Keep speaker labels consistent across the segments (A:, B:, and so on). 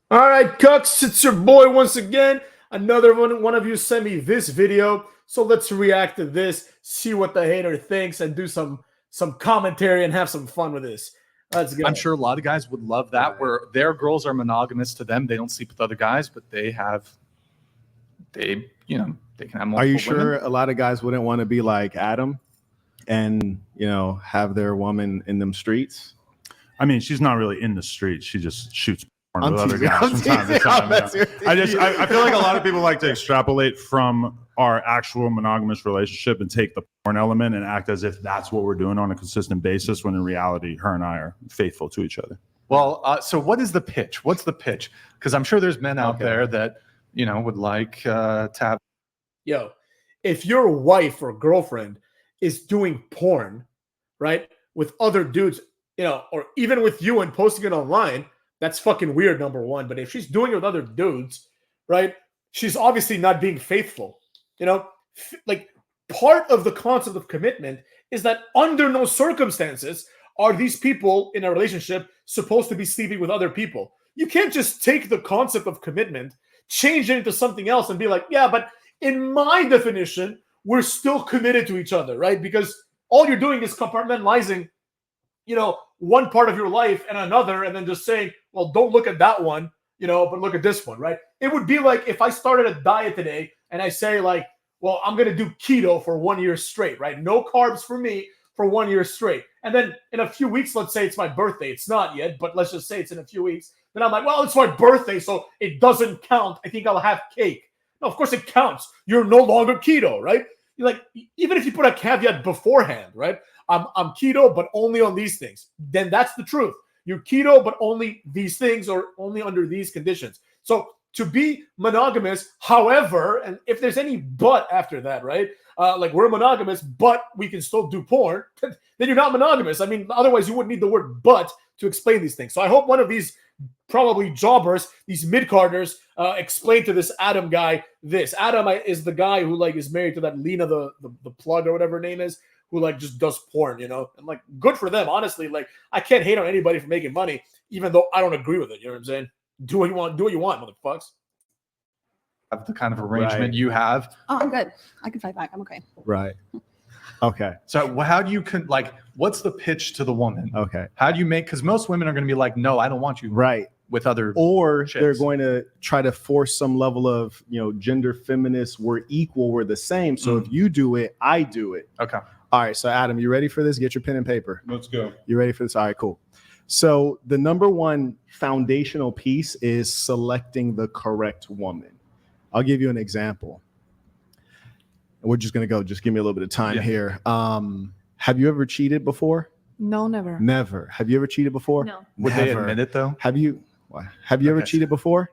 A: All right, Cooks, it's your boy once again. Another one of you sent me this video, so let's react to this, see what the hater thinks, and do some commentary and have some fun with this. Let's go.
B: I'm sure a lot of guys would love that, where their girls are monogamous to them. They don't sleep with other guys, but they can have multiple
C: Are you sure
B: women.
C: a lot of guys wouldn't want to be like Adam and, have their woman in them streets?
D: I mean, she's not really in the streets. She just shoots porn
C: I'm
D: with other
C: teasing,
D: guys
C: I'm
D: from time to
C: teasing, I'm
D: time.
C: messing
D: Yeah.
C: with you.
D: I feel like a lot of people like to extrapolate from our actual monogamous relationship and take the porn element and act as if that's what we're doing on a consistent basis, when in reality, her and I are faithful to each other.
B: Well, so what is the pitch? What's the pitch? Because I'm sure there's men out there that would like to have.
A: Yo, if your wife or girlfriend is doing porn, right, with other dudes, or even with you and posting it online, that's fucking weird, number one. But if she's doing it with other dudes, right, she's obviously not being faithful. Like, part of the concept of commitment is that under no circumstances are these people in a relationship supposed to be sleeping with other people. You can't just take the concept of commitment, change it into something else, and be like, yeah, but in my definition, we're still committed to each other, right? Because all you're doing is compartmentalizing, one part of your life and another, and then just saying, well, don't look at that one, but look at this one, right? It would be like if I started a diet today and I say, like, well, I'm going to do keto for 1 year straight, right? No carbs for me for 1 year straight. And then in a few weeks, let's say it's my birthday. It's not yet, but let's just say it's in a few weeks. Then I'm like, well, it's my birthday, so it doesn't count. I think I'll have cake. No, of course it counts. You're no longer keto, right? Like, even if you put a caveat beforehand, right? I'm keto, but only on these things. Then that's the truth. You're keto, but only these things, or only under these conditions. So to be monogamous, however, and if there's any but after that, right? Like, we're monogamous, but we can still do porn, then you're not monogamous. I mean, otherwise you wouldn't need the word but to explain these things. So I hope one of these probably jobbers, these mid-carders, explain to this Adam guy this. Adam is the guy who, like, is married to that Lena, the plug or whatever her name is, who, like, just does porn, and, like, good for them, honestly. Like, I can't hate on anybody for making money, even though I don't agree with it. You know what I'm saying? Do what you want, motherfuckers.
B: Have the kind of arrangement you have.
E: Oh, I'm good. I can fight back. I'm okay.
C: Right. Okay.
B: So how do you what's the pitch to the woman?
C: Okay.
B: How do you make, because most women are going to be like, no, I don't want you.
C: Right.
B: With other
C: Or
B: chicks.
C: they're going to try to force some level of, gender feminist, we're equal, we're the same. So if you do it, I do it.
B: Okay.
C: All right. So Adam, you ready for this? Get your pen and paper.
D: Let's go.
C: You ready for this? All right, cool. So the number one foundational piece is selecting the correct woman. I'll give you an example. We're just going to go. Just give me a little bit of time here. Have you ever cheated before?
E: No, never.
C: Never. Have you ever cheated before?
E: No.
B: Would they admit it, though?
C: Have you ever cheated before?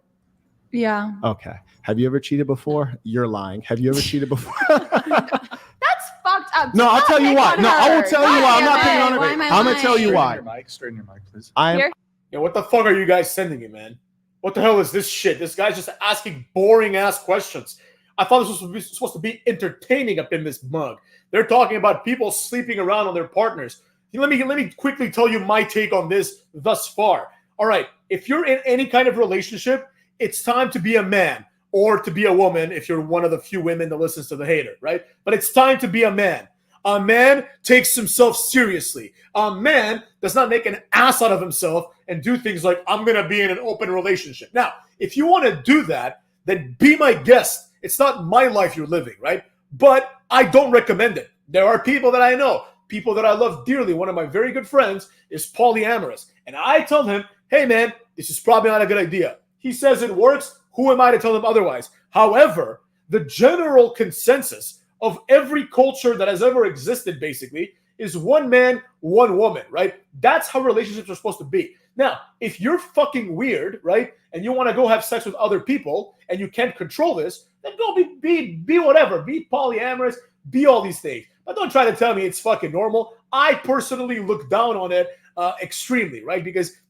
E: Yeah.
C: Okay. Have you ever cheated before? You're lying. Have you ever cheated before?
E: That's fucked up.
C: No, I'll tell you why. No, I will tell you why. I'm not picking on her.
E: Why am I
C: I'm going to tell you
E: lying?
C: why.
B: Straighten your mic, please.
A: Yeah, what the fuck are you guys sending me, man? What the hell is this shit? This guy's just asking boring ass questions. I thought this was supposed to be entertaining up in this mug. They're talking about people sleeping around on their partners. Let me quickly tell you my take on this thus far. All right, if you're in any kind of relationship, it's time to be a man, or to be a woman if you're one of the few women that listens to the hater, right? But it's time to be a man. A man takes himself seriously. A man does not make an ass out of himself and do things like, I'm going to be in an open relationship. Now, if you want to do that, then be my guest. It's not my life you're living, right? But I don't recommend it. There are people that I know, people that I love dearly. One of my very good friends is polyamorous. And I tell him, hey, man, this is probably not a good idea. He says it works. Who am I to tell him otherwise? However, the general consensus of every culture that has ever existed, basically, is one man, one woman, right? That's how relationships are supposed to be. Now, if you're fucking weird, right, and you want to go have sex with other people and you can't control this, then go be whatever. Be polyamorous, be all these things. But don't try to tell me it's fucking normal. I personally look down on it extremely, right?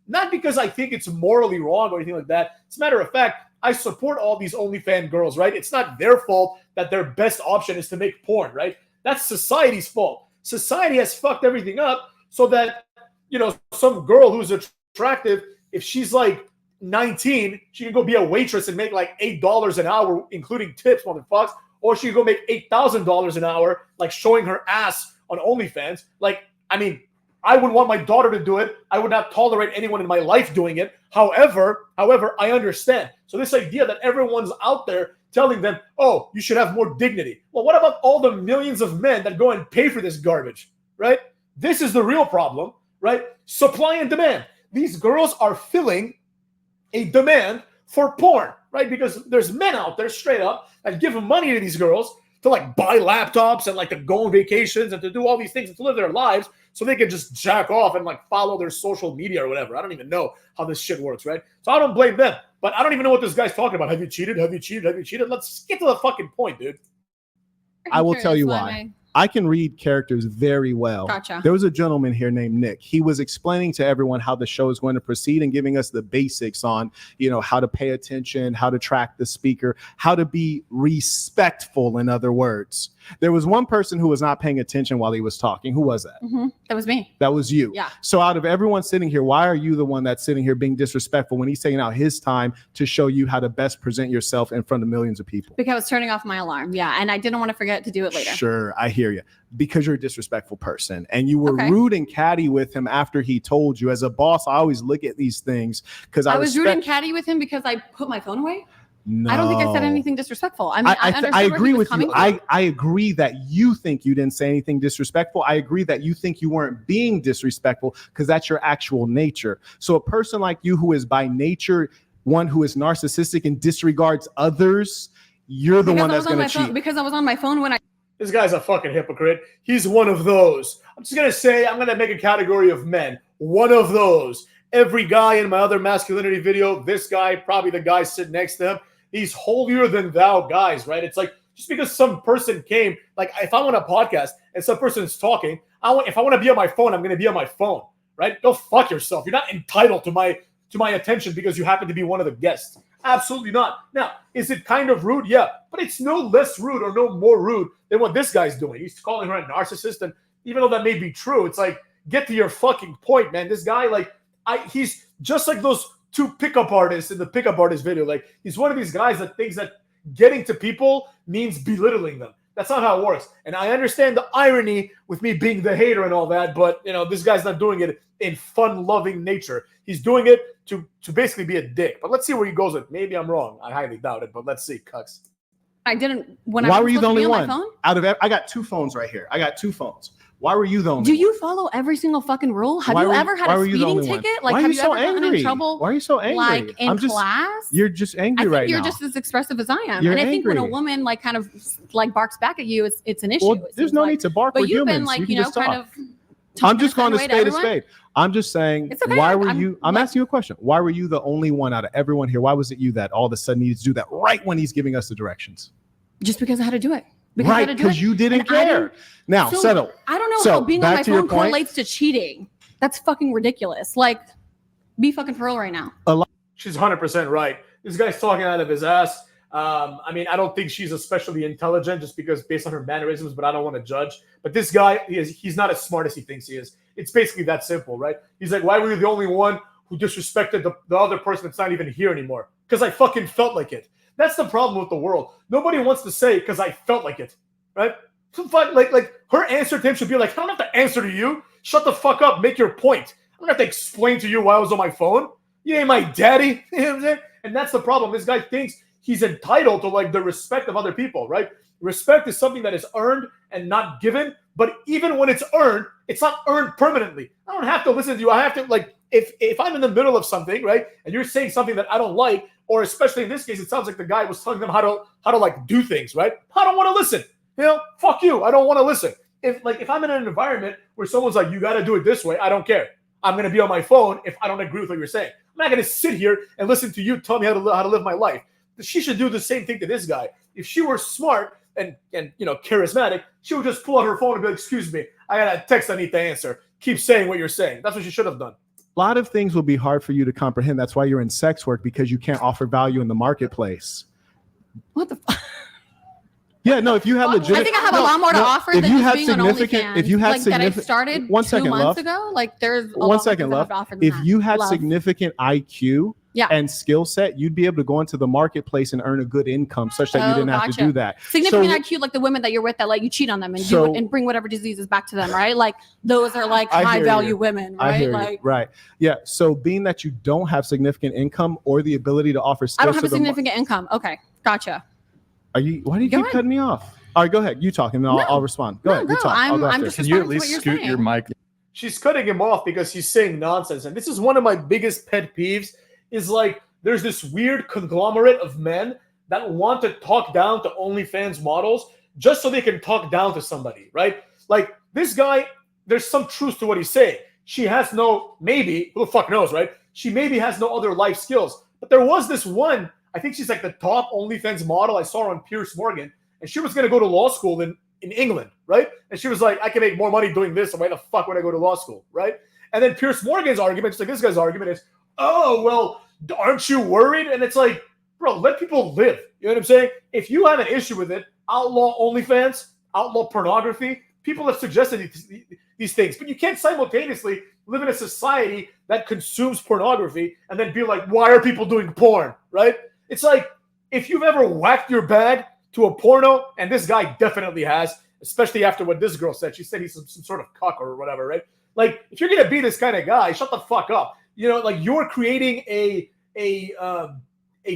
A: Not because I think it's morally wrong or anything like that. As a matter of fact, I support all these OnlyFans girls, right? It's not their fault that their best option is to make porn, right? That's society's fault. Society has fucked everything up so that, some girl who's attractive, if she's like 19, she can go be a waitress and make like $8 an hour, including tips, motherfuckers. Or she can go make $8,000 an hour, like showing her ass on OnlyFans. Like, I mean, I would want my daughter to do it. I would not tolerate anyone in my life doing it. However, I understand. So this idea that everyone's out there telling them, oh, you should have more dignity. Well, what about all the millions of men that go and pay for this garbage, right? This is the real problem, right? Supply and demand. These girls are filling a demand for porn, right? Because there's men out there straight up that give money to these girls to like buy laptops and like to go on vacations and to do all these things and to live their lives so they can just jack off and like follow their social media or whatever. I don't even know how this shit works, right? So I don't blame them, but I don't even know what this guy's talking about. Have you cheated? Have you cheated? Have you cheated? Let's get to the fucking point, dude.
C: I will tell you why. I can read characters very well.
E: Gotcha.
C: There was a gentleman here named Nick. He was explaining to everyone how the show is going to proceed and giving us the basics on, how to pay attention, how to track the speaker, how to be respectful, in other words. There was one person who was not paying attention while he was talking. Who was that?
E: Mm-hmm. That was me.
C: That was you.
E: Yeah.
C: So out of everyone sitting here, why are you the one that's sitting here being disrespectful when he's taking out his time to show you how to best present yourself in front of millions of people?
E: Because I was turning off my alarm. Yeah. And I didn't want to forget to do it later.
C: Sure. I hear you. Because you're a disrespectful person and you were rude and catty with him after he told you. As a boss, I always look at these things because I was
E: rude and catty with him because I put my phone away.
C: No.
E: I don't think I said anything disrespectful. I mean,
C: I agree with you. I agree that you think you didn't say anything disrespectful. I agree that you think you weren't being disrespectful because that's your actual nature. So a person like you who is by nature one who is narcissistic and disregards others, you're the one that's going to cheat.
E: Because I was on my phone when I...
A: This guy's a fucking hypocrite. He's one of those. I'm just going to say, I'm going to make a category of men. One of those. Every guy in my other masculinity video, this guy, probably the guy sitting next to him, these holier than thou guys, right? It's like just because some person came, like if I'm on a podcast and some person is talking, if I want to be on my phone, I'm going to be on my phone, right? Go fuck yourself. You're not entitled to my attention because you happen to be one of the guests. Absolutely not. Now, is it kind of rude? Yeah, but it's no less rude or no more rude than what this guy's doing. He's calling her a narcissist, and even though that may be true, it's like, get to your fucking point, man. This guy, he's just like those two pickup artists in the pickup artist video. Like, he's one of these guys that thinks that getting to people means belittling them. That's not how it works. And I understand the irony with me being the hater and all that, but this guy's not doing it in fun-loving nature. He's doing it to basically be a dick. But let's see where he goes with. Maybe I'm wrong. I highly doubt it, but let's see, Cucks.
E: I didn't.
C: Why were you the only one? Out of I got two phones right here. I got two phones. Why were you the only one?
E: Do you follow every single fucking rule? Have you ever had a speeding ticket? Like, have you ever gotten in trouble?
C: Why are you so angry?
E: Like in class?
C: You're just angry right now.
E: You're just as expressive as I am.
C: You're
E: and I think
C: angry.
E: when a woman kind of barks back at you, it's an issue.
C: Well, there's no need to bark with humans.
E: But you've been
C: kind of. I'm just calling a spade a spade. I'm just saying,
E: okay.
C: Why were you? I'm asking you a question. Why were you the only one out of everyone here? Why was it you that all of a sudden needed to do that right when he's giving us the directions?
E: Just because I had to do it.
C: Because you didn't care. Now, settle.
E: I don't know how being on my phone correlates to cheating. That's fucking ridiculous. Like, be fucking for real right now.
A: She's 100% right. This guy's talking out of his ass. I mean, I don't think she's especially intelligent just because based on her mannerisms, but I don't want to judge. But this guy, he's not as smart as he thinks he is. It's basically that simple, right? He's like, why were you the only one who disrespected the other person that's not even here anymore? Because I fucking felt like it. That's the problem with the world. Nobody wants to say because I felt like it, right? So like her answer to him should be like, I don't have to answer to you. Shut the fuck up. Make your point. I don't have to explain to you why I was on my phone. You ain't my daddy. You know what I'm saying? And that's the problem. This guy thinks he's entitled to like the respect of other people, right? Respect is something that is earned and not given. But even when it's earned, it's not earned permanently. I don't have to listen to you. I have to like, if I'm in the middle of something, right, and you're saying something that I don't like, or especially in this case, it sounds like the guy was telling them how to like do things, right? I don't want to listen. Fuck you. I don't want to listen. If I'm in an environment where someone's like, you got to do it this way, I don't care. I'm going to be on my phone if I don't agree with what you're saying. I'm not going to sit here and listen to you tell me how to live my life. She should do the same thing to this guy. If she were smart and charismatic, she would just pull out her phone and be like, excuse me, I got a text I need to answer. Keep saying what you're saying. That's what she should have done.
C: A lot of things will be hard for you to comprehend. That's why you're in sex work, because you can't offer value in the marketplace.
E: What the fuck?
C: Yeah, no, if you had legit,
E: I think I have a lot more to offer than just being on OnlyFans.
C: If you had
E: that I started 2 months ago, like there's a lot more things I have to offer than
C: If
E: that.
C: you had significant IQ, and skill set, you'd be able to go into the marketplace and earn a good income such that you didn't have to do that.
E: Significant IQ, like the women that you're with that let you cheat on them and and bring whatever diseases back to them, right? Like those are like high value women, right? Like,
C: right. Yeah. So being that you don't have significant income or the ability to offer skills,
E: I don't have a significant income. Okay, gotcha.
C: Why do you keep cutting me off? All right, go ahead. You talk, and I'll respond. Go ahead. You talk.
E: I'm just
B: Can you at least scoot your mic?
A: She's cutting him off because he's saying nonsense. And this is one of my biggest pet peeves is like there's this weird conglomerate of men that want to talk down to OnlyFans models just so they can talk down to somebody, right? Like this guy, there's some truth to what he's saying. She has maybe, who the fuck knows, right? She maybe has no other life skills. But there was this one, I think she's like the top OnlyFans model. I saw her on Piers Morgan, and she was going to go to law school in England, right? And she was like, I can make more money doing this, so why the fuck would I go to law school, right? And then Piers Morgan's argument, just like this guy's argument is, oh, well, aren't you worried? And it's like, bro, let people live. You know what I'm saying? If you have an issue with it, outlaw OnlyFans, outlaw pornography. People have suggested these things, but you can't simultaneously live in a society that consumes pornography and then be like, why are people doing porn, right? It's like, if you've ever whacked your bag to a porno, and this guy definitely has, especially after what this girl said. She said he's some sort of cuck or whatever, right? Like, if you're going to be this kind of guy, shut the fuck up. You know, like you're creating a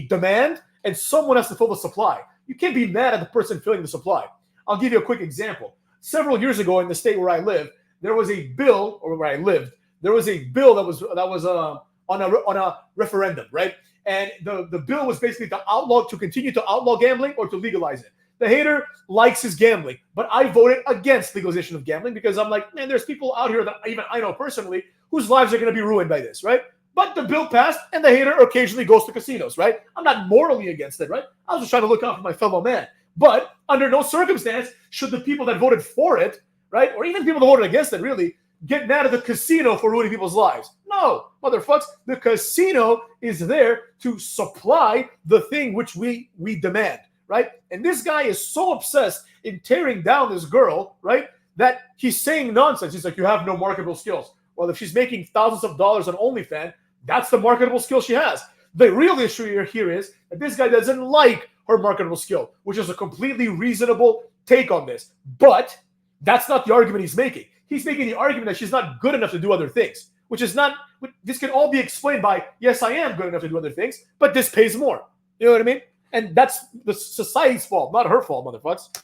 A: demand and someone has to fill the supply. You can't be mad at the person filling the supply. I'll give you a quick example. Several years ago in the state where I live, there was a bill, or where I lived, there was a bill that was on a referendum, right? And the bill was basically to continue to outlaw gambling or to legalize it. The hater likes his gambling, but I voted against legalization of gambling because I'm like, man, there's people out here that even I know personally whose lives are going to be ruined by this, right? But the bill passed, and the hater occasionally goes to casinos, right? I'm not morally against it, right? I was just trying to look out for my fellow man. But under no circumstance should the people that voted for it, right, or even people that voted against it, really, get mad at the casino for ruining people's lives. No, motherfuckers, the casino is there to supply the thing which we demand, right? And this guy is so obsessed in tearing down this girl, right, that he's saying nonsense. He's like, you have no marketable skills. Well, if she's making thousands of dollars on OnlyFans, that's the marketable skill she has. The real issue here is that this guy doesn't like her marketable skill, which is a completely reasonable take on this. But that's not the argument he's making. He's making the argument that she's not good enough to do other things, which is not, this can all be explained by, yes, I am good enough to do other things, but this pays more. You know what I mean? And that's the society's fault, not her fault, motherfuckers.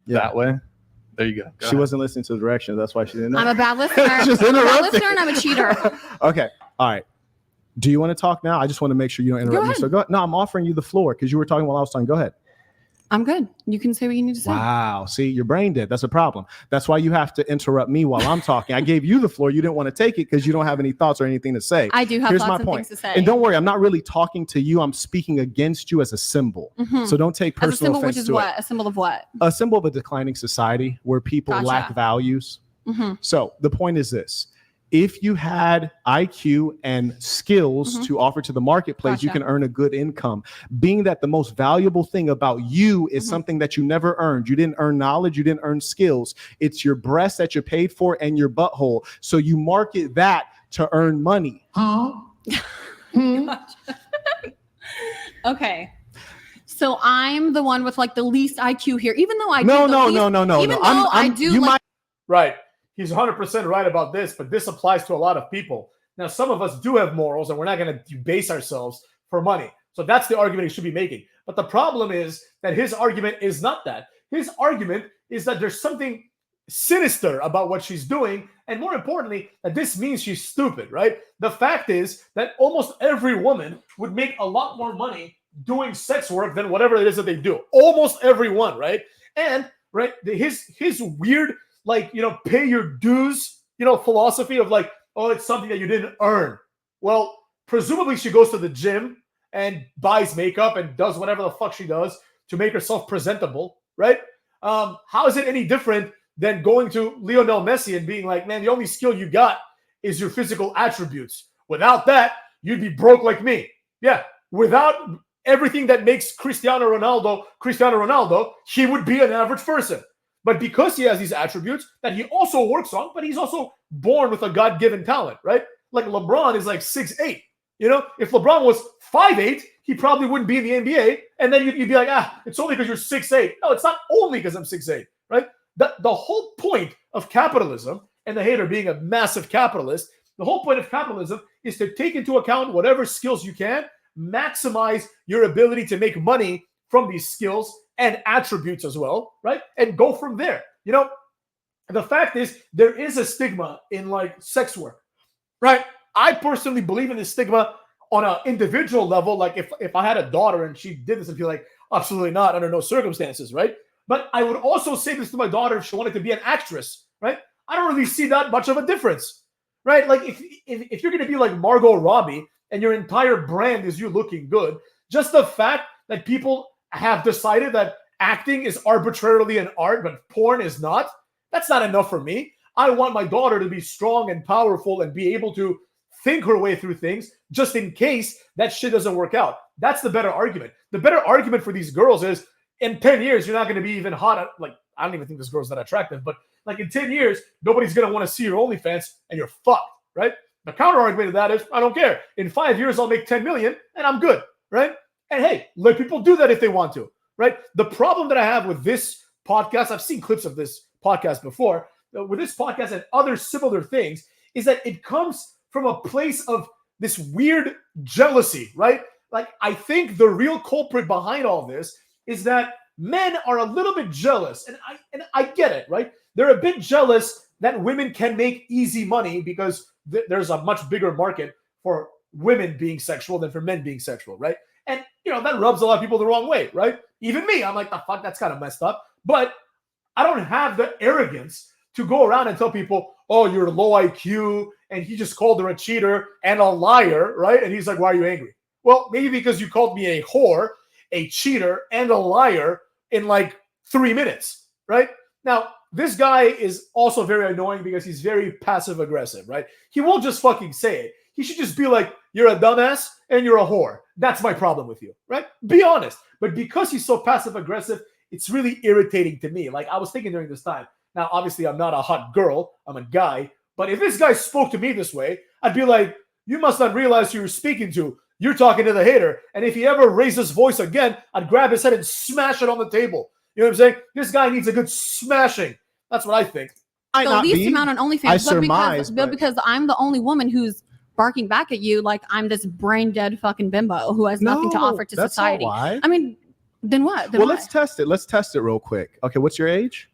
B: Yeah. That way. There you go.
C: She wasn't listening to the directions. That's why she didn't know.
E: I'm a bad listener. I'm a bad listener and I'm a cheater.
C: Okay. All right. Do you want to talk now? I just want to make sure you don't interrupt me. So go ahead. No, I'm offering you the floor because you were talking while I was talking. Go ahead.
E: I'm good. You can say what you need to say.
C: Wow. See, your brain dead. That's a problem. That's why you have to interrupt me while I'm talking. I gave you the floor. You didn't want to take it because you don't have any thoughts or anything to say.
E: I do have lots of things to say.
C: And don't worry, I'm not really talking to you. I'm speaking against you as a symbol. Mm-hmm. So don't take personal offense to it.
E: Which is what? A symbol of what?
C: A symbol of a declining society where people lack values. Mm-hmm. So the point is this. If you had IQ and skills to offer to the marketplace, you can earn a good income. Being that the most valuable thing about you is something that you never earned. You didn't earn knowledge. You didn't earn skills. It's your breast that you're paid for and your butthole. So you market that to earn money.
E: Okay. So I'm the one with like the least IQ here, even though I
C: no.
A: Right. He's 100% right about this, but this applies to a lot of people. Now, some of us do have morals, and we're not going to debase ourselves for money. So that's the argument he should be making. But the problem is that his argument is not that. His argument is that there's something sinister about what she's doing, and more importantly, that this means she's stupid, right? The fact is that almost every woman would make a lot more money doing sex work than whatever it is that they do. Almost everyone, right? And right, his weird, like, you know, pay your dues, you know, philosophy of like, oh, it's something that you didn't earn. Well, presumably she goes to the gym and buys makeup and does whatever the fuck she does to make herself presentable, right? How is it any different than going to Lionel Messi and being like, man, the only skill you got is your physical attributes. Without that, you'd be broke like me. Yeah, without everything that makes Cristiano Ronaldo, he would be an average person. But because he has these attributes that he also works on, but he's also born with a God-given talent, right? Like LeBron is like 6'8", You know, if LeBron was 5'8", he probably wouldn't be in the NBA. And then you'd be like, it's only because you're 6'8". No, it's not only because I'm 6'8", right? The whole point of capitalism, and the hater being a massive capitalist, the whole point of capitalism is to take into account whatever skills you can, maximize your ability to make money from these skills and attributes as well, right? And go from there. You know, the fact is there is a stigma in like sex work, right? I personally believe in this stigma on an individual level. Like if I had a daughter and she did this, I'd be like, absolutely not, under no circumstances, right? But I would also say this to my daughter if she wanted to be an actress, right? I don't really see that much of a difference, right? Like if you're going to be like Margot Robbie and your entire brand is you looking good, just the fact that people have decided that acting is arbitrarily an art, but porn is not, that's not enough for me. I want my daughter to be strong and powerful and be able to think her way through things just in case that shit doesn't work out. That's the better argument. The better argument for these girls is in 10 years, you're not going to be even hot. Like, I don't even think this girl's that attractive, but like in 10 years, nobody's going to want to see your OnlyFans and you're fucked, right? The counter argument to that is, I don't care. In 5 years, I'll make 10 million and I'm good, right? And hey, let people do that if they want to, right? The problem that I have with this podcast, I've seen clips of this podcast before, with this podcast and other similar things, is that it comes from a place of this weird jealousy, right? Like, I think the real culprit behind all this is that men are a little bit jealous, and I get it, right? They're a bit jealous that women can make easy money because there's a much bigger market for women being sexual than for men being sexual, right? And, you know, that rubs a lot of people the wrong way, right? Even me, I'm like, the fuck, that's kind of messed up. But I don't have the arrogance to go around and tell people, oh, you're low IQ, and he just called her a cheater and a liar, right? And he's like, why are you angry? Well, maybe because you called me a whore, a cheater, and a liar in like 3 minutes, right? Now, this guy is also very annoying because he's very passive aggressive, right? He won't just fucking say it. He should just be like, you're a dumbass and you're a whore. That's my problem with you, right? Be honest. But because he's so passive aggressive, it's really irritating to me. Like, I was thinking during this time, now, obviously, I'm not a hot girl. I'm a guy. But if this guy spoke to me this way, I'd be like, you must not realize who you're speaking to. You're talking to the hater. And if he ever raised his voice again, I'd grab his head and smash it on the table. You know what I'm saying? This guy needs a good smashing. That's what I think.
E: The least amount on OnlyFans, but because I'm the only woman who's barking back at you like I'm this brain dead fucking bimbo who has nothing to offer to society.
C: Not why.
E: I mean, then what?
C: Let's test it. Let's test it real quick. Okay, what's your age?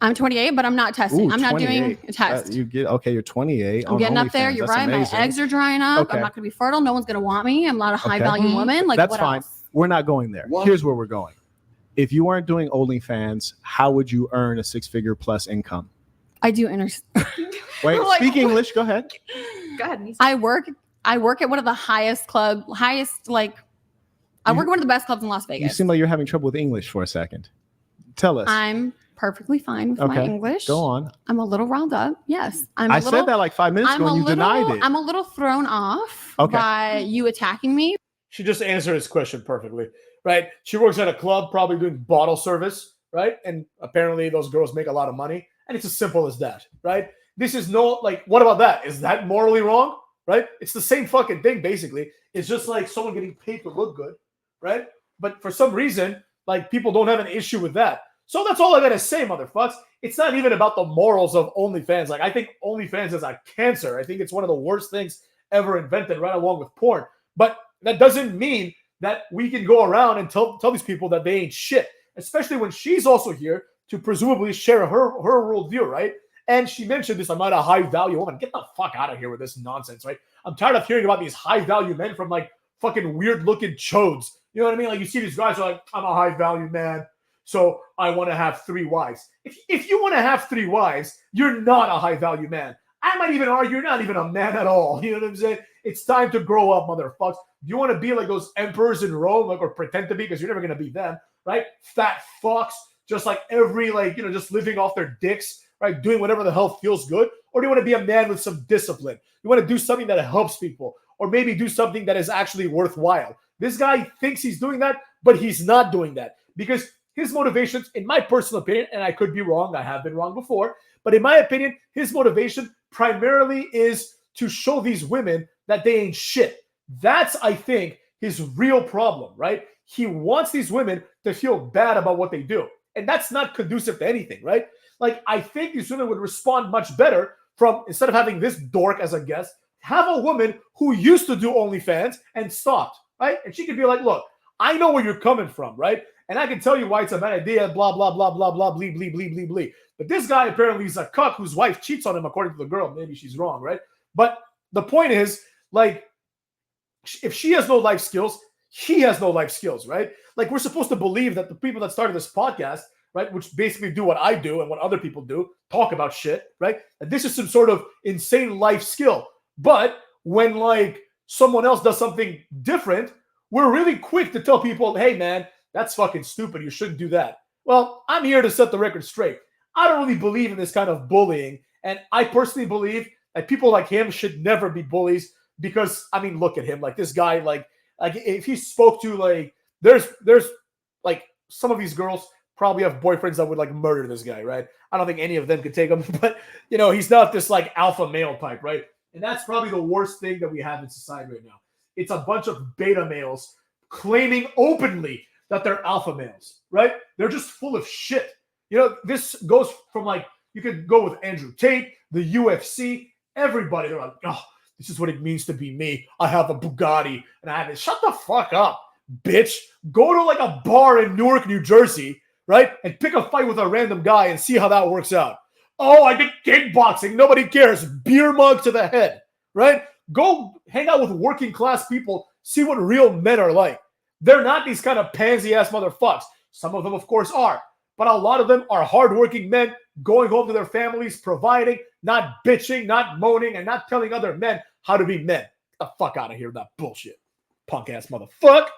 E: I'm 28, but I'm not testing. I'm not doing a test.
C: You're 28.
E: I'm getting up there. You're right. Amazing. My eggs are drying up. Okay. I'm not going to be fertile. No one's going to want me. I'm not a high value woman. Like,
C: that's fine. Else? We're not going there. What? Here's where we're going. If you weren't doing OnlyFans, how would you earn a 6-figure plus income?
E: I do understand.
C: Wait, speak English. Go ahead.
E: Go ahead. I work at one of the I work at one of the best clubs in Las Vegas.
C: You seem like you're having trouble with English for a second. Tell us.
E: I'm perfectly fine with my English.
C: Go on.
E: I'm a little riled up. Yes.
C: I said that like 5 minutes ago and you denied it.
E: I'm a little thrown off by you attacking me.
A: She just answered his question perfectly, right? She works at a club, probably doing bottle service, right? And apparently those girls make a lot of money. And it's as simple as that, right? This is what about that? Is that morally wrong, right? It's the same fucking thing, basically. It's just like someone getting paid to look good, right? But for some reason, like, people don't have an issue with that. So that's all I gotta say, motherfuckers. It's not even about the morals of OnlyFans. Like, I think OnlyFans is a cancer. I think it's one of the worst things ever invented, right along with porn. But that doesn't mean that we can go around and tell these people that they ain't shit, especially when she's also here to presumably share her worldview, right? And she mentioned this, I'm not a high-value woman. Get the fuck out of here with this nonsense, right? I'm tired of hearing about these high-value men from, like, fucking weird-looking chodes. You know what I mean? Like, you see these guys are like, I'm a high-value man, so I want to have 3 wives. If you want to have 3 wives, you're not a high-value man. I might even argue you're not even a man at all. You know what I'm saying? It's time to grow up, motherfuckers. Do you want to be like those emperors in Rome, or pretend to be, because you're never going to be them, right? Fat fucks, just like just living off their dicks, right? Doing whatever the hell feels good? Or do you want to be a man with some discipline? You want to do something that helps people, or maybe do something that is actually worthwhile. This guy thinks he's doing that, but he's not doing that, because his motivations, in my personal opinion, and I could be wrong, I have been wrong before, but in my opinion, his motivation primarily is to show these women that they ain't shit. That's, I think, his real problem, right? He wants these women to feel bad about what they do. And that's not conducive to anything, right? Like, I think these women would respond much better from, instead of having this dork as a guest, have a woman who used to do OnlyFans and stopped, right? And she could be like, look, I know where you're coming from, right? And I can tell you why it's a bad idea, blah, blah, blah, blah, blah, blee, blee, blee, blee, blee. But this guy apparently is a cuck whose wife cheats on him, according to the girl. Maybe she's wrong, right? But the point is, like, if she has no life skills, he has no life skills, right? Like, we're supposed to believe that the people that started this podcast, right, which basically do what I do and what other people do, talk about shit, right? And this is some sort of insane life skill. But when, like, someone else does something different, we're really quick to tell people, hey, man, that's fucking stupid. You shouldn't do that. Well, I'm here to set the record straight. I don't really believe in this kind of bullying. And I personally believe that people like him should never be bullies because, I mean, look at him. Like, this guy, like if he spoke to, like, there's like, some of these girls probably have boyfriends that would, like, murder this guy, right? I don't think any of them could take him. But, you know, he's not this, like, alpha male type, right? And that's probably the worst thing that we have in society right now. It's a bunch of beta males claiming openly that they're alpha males, right? They're just full of shit. You know, this goes from, like, you could go with Andrew Tate, the UFC, everybody. They're like, oh, this is what it means to be me. I have a Bugatti and I have it. Shut the fuck up, bitch. Go to, like, a bar in Newark, New Jersey, right? And pick a fight with a random guy and see how that works out. Oh, I did kickboxing. Nobody cares. Beer mug to the head, right? Go hang out with working class people. See what real men are like. They're not these kind of pansy-ass motherfuckers. Some of them, of course, are. But a lot of them are hardworking men going home to their families, providing, not bitching, not moaning, and not telling other men how to be men. Get the fuck out of here with that bullshit. Punk-ass motherfucker.